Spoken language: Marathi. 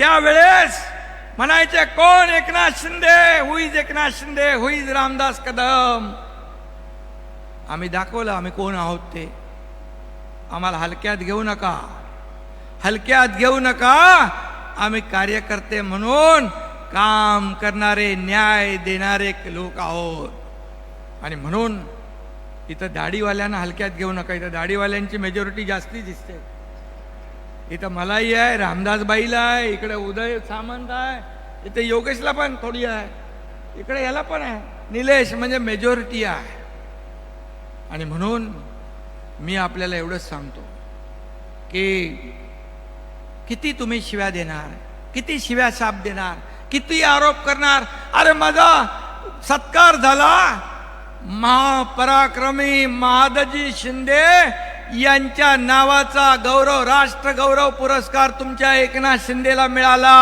त्यावेळेस म्हणायचे कोण एकनाथ शिंदे, हुईज एकनाथ शिंदे, हुईज रामदास कदम. आम्ही दाखवलं आम्ही कोण आहोत ते. आम्हाला हलक्यात घेऊ नका, हलक्यात घेऊ नका. आम्ही कार्यकर्ते म्हणून काम करणारे, न्याय देणारे लोक आहोत. आणि म्हणून इथं दाढीवाल्यांना हलक्यात घेऊ नका. इथं दाढीवाल्यांची मेजॉरिटी जास्ती दिसते. इथं मलाही आहे, रामदासबाईला आहे, इकडे उदय सामंत आहे, इथे योगेशला पण थोडी आहे, इकडे याला पण आहे, निलेश, म्हणजे मेजॉरिटी आहे. आणि म्हणून मी आपल्याला एवढंच सांगतो की किती तुम्ही शिव्या देणार, किती शिव्या साप देणार, किती आरोप करणार. अरे माझा सत्कार झाला, महापराक्रमी महादजी शिंदे यांच्या नावाचा गौरव, राष्ट्र गौरव पुरस्कार तुमच्या एकनाथ शिंदेला मिळाला.